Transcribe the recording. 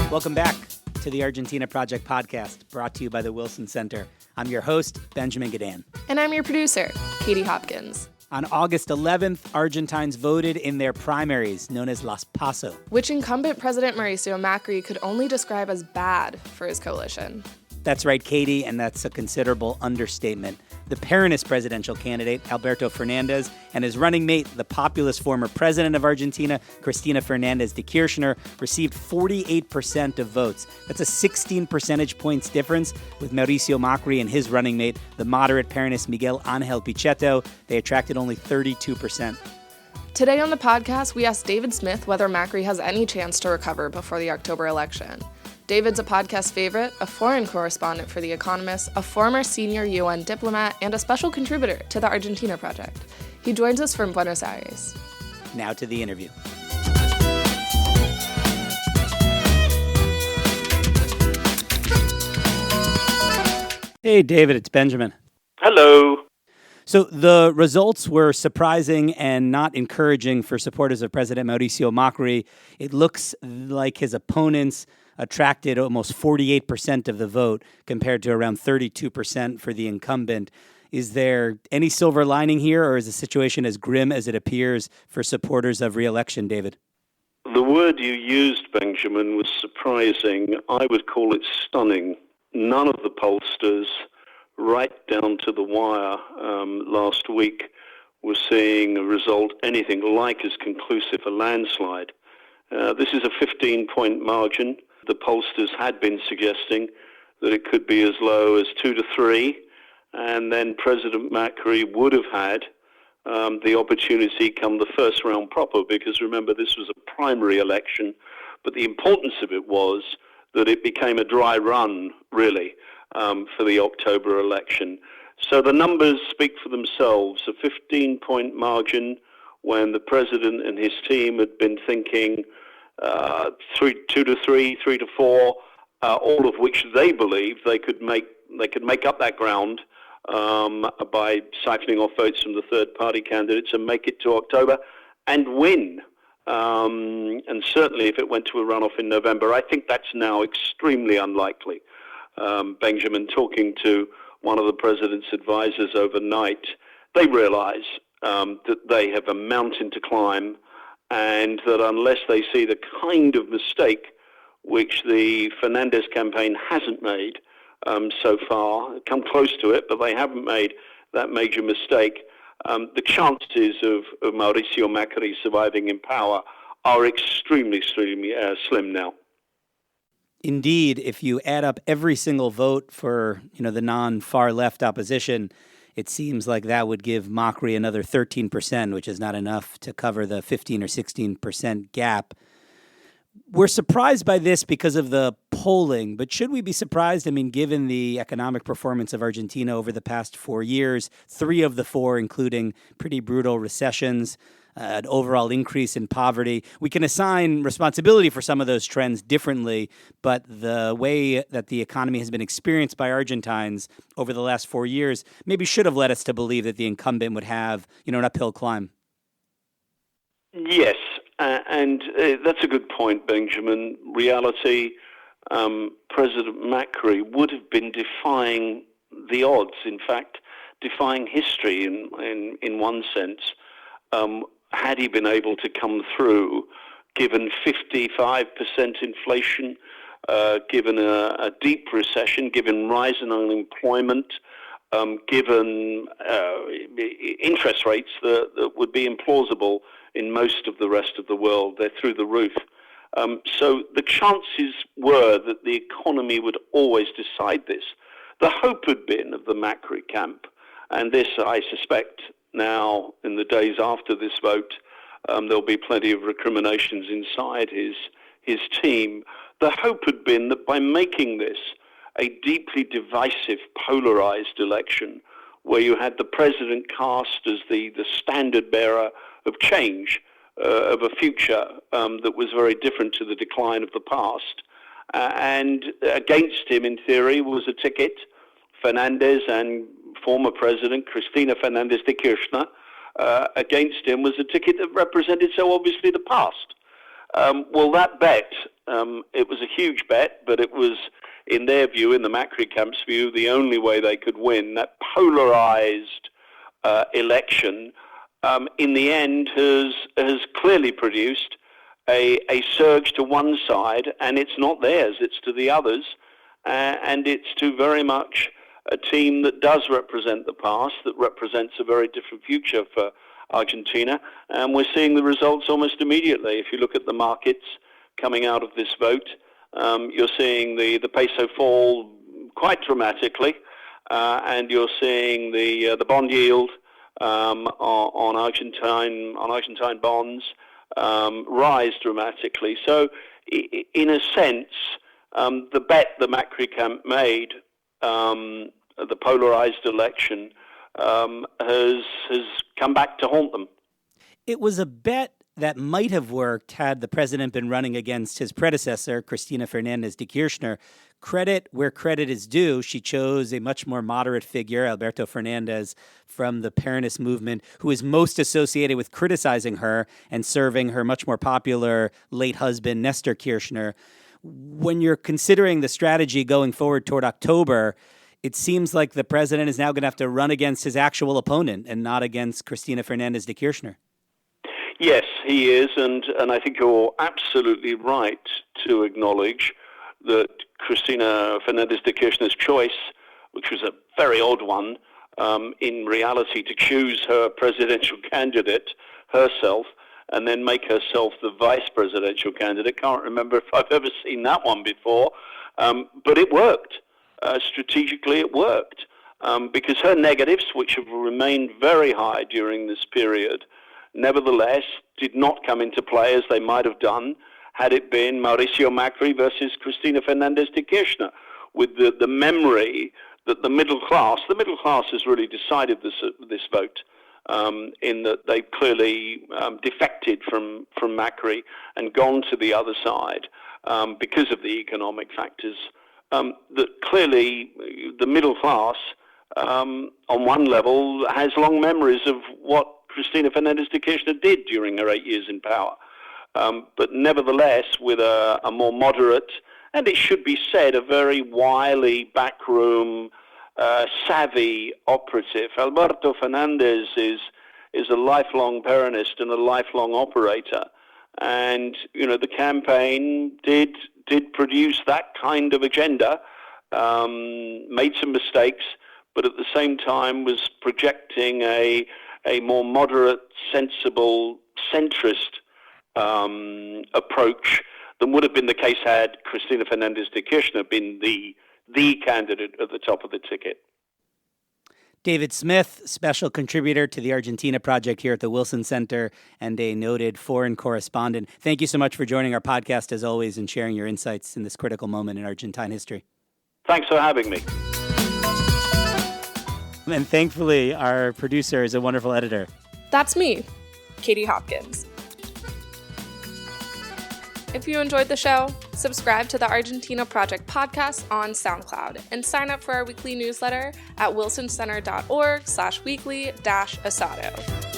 Welcome back to the Argentina Project podcast, brought to you by the Wilson Center. I'm your host, Benjamin Gedan. And I'm your producer, Katie Hopkins. On August 11th, Argentines voted in their primaries, known as Las PASO, which incumbent President Mauricio Macri could only describe as bad for his coalition. That's right, Katie, and that's a considerable understatement. The Peronist presidential candidate, Alberto Fernández, and his running mate, the populist former president of Argentina, Cristina Fernández de Kirchner, received 48% of votes. That's a 16 percentage points difference with Mauricio Macri and his running mate, the moderate Peronist Miguel Ángel Pichetto. They attracted only 32%. Today on the podcast, we asked David Smith whether Macri has any chance to recover before the October election. David's a podcast favorite, a foreign correspondent for The Economist, a former senior UN diplomat, and a special contributor to the Argentina Project. He joins us from Buenos Aires. Now to the interview. Hey, David, it's Benjamin. Hello. So the results were surprising and not encouraging for supporters of President Mauricio Macri. It looks like his opponents attracted almost 48% of the vote compared to around 32% for the incumbent. Is there any silver lining here, or is the situation as grim as it appears for supporters of re-election, David? The word you used, Benjamin, was surprising. I would call it stunning. None of the pollsters, right down to the wire last week, were seeing a result anything like as conclusive, a landslide. This is a 15-point margin. The pollsters had been suggesting that it could be as low as 2 to 3, and then President Macri would have had the opportunity come the first round proper, because remember, this was a primary election, but the importance of it was that it became a dry run, really, for the October election. So the numbers speak for themselves. A 15-point margin when the president and his team had been thinking 2 to 3, 3 to 4, all of which they believed they could make up that ground by siphoning off votes from the third-party candidates and make it to October and win. And certainly if it went to a runoff in November, I think that's now extremely unlikely. Benjamin, talking to one of the president's advisors overnight, they realize that they have a mountain to climb, and that unless they see the kind of mistake which the Fernández campaign hasn't made so far, come close to it, but they haven't made that major mistake, the chances of Mauricio Macri surviving in power are extremely slim now. Indeed, if you add up every single vote for the non-far left opposition, it seems like that would give Macri another 13%, which is not enough to cover the 15 or 16% gap. We're surprised by this because of the polling, but should we be surprised? I mean, given the economic performance of Argentina over the past 4 years, 3 of the 4, including pretty brutal recessions, an overall increase in poverty. We can assign responsibility for some of those trends differently, but the way that the economy has been experienced by Argentines over the last 4 years maybe should have led us to believe that the incumbent would have, an uphill climb. Yes, and that's a good point, Benjamin. Reality, President Macri would have been defying the odds, in fact, defying history in one sense, had he been able to come through, given 55% inflation, given a deep recession, given rise in unemployment, given interest rates that would be implausible in most of the rest of the world. They're through the roof. So the chances were that the economy would always decide this. The hope had been of the Macri camp, and this, I suspect, now in the days after this vote, there'll be plenty of recriminations inside his team. The hope had been that by making this a deeply divisive, polarized election, where you had the president cast as the standard bearer of change, of a future that was very different to the decline of the past. And against him, in theory, was a ticket, Fernández and former president Cristina Fernández de Kirchner. Against him was a ticket that represented so obviously the past. Well, that bet It was a huge bet, but it was, in their view, in the Macri camp's view, the only way they could win. That polarized election, in the end, has clearly produced a surge to one side, and it's not theirs, it's to the others, and it's to very much a team that does represent the past, that represents a very different future for Argentina, and we're seeing the results almost immediately. If you look at the markets coming out of this vote, you're seeing the peso fall quite dramatically, and you're seeing the bond yield on Argentine bonds rise dramatically. So, in a sense, the bet the Macri camp made, the polarized election, has come back to haunt them. It was a bet that might have worked had the president been running against his predecessor, Cristina Fernández de Kirchner. Credit where credit is due. She chose a much more moderate figure, Alberto Fernández, from the Peronist movement, who is most associated with criticizing her and serving her much more popular late husband, Nestor Kirchner. When you're considering the strategy going forward toward October, it seems like the president is now going to have to run against his actual opponent and not against Cristina Fernández de Kirchner. Yes, he is, and I think you're absolutely right to acknowledge that Cristina Fernández de Kirchner's choice, which was a very odd one, in reality to choose her presidential candidate herself and then make herself the vice presidential candidate. Can't remember if I've ever seen that one before, but it worked. Strategically, it worked, because her negatives, which have remained very high during this period, nevertheless did not come into play as they might have done had it been Mauricio Macri versus Cristina Fernández de Kirchner, with the memory that the middle class has really decided this vote, in that they've clearly defected from Macri and gone to the other side because of the economic factors. That clearly the middle class, on one level, has long memories of what Cristina Fernández de Kirchner did during her 8 years in power. But nevertheless, with a more moderate, and it should be said, a very wily, backroom, savvy operative. Alberto Fernández is a lifelong Peronist and a lifelong operator. And, the campaign did produce that kind of agenda, made some mistakes, but at the same time was projecting a more moderate, sensible, centrist approach than would have been the case had Cristina Fernández de Kirchner been the candidate at the top of the ticket. David Smith, special contributor to the Argentina Project here at the Wilson Center and a noted foreign correspondent. Thank you so much for joining our podcast, as always, and sharing your insights in this critical moment in Argentine history. Thanks for having me. And thankfully, our producer is a wonderful editor. That's me, Katie Hopkins. If you enjoyed the show, subscribe to the Argentina Project podcast on SoundCloud and sign up for our weekly newsletter at wilsoncenter.org/weekly-asado.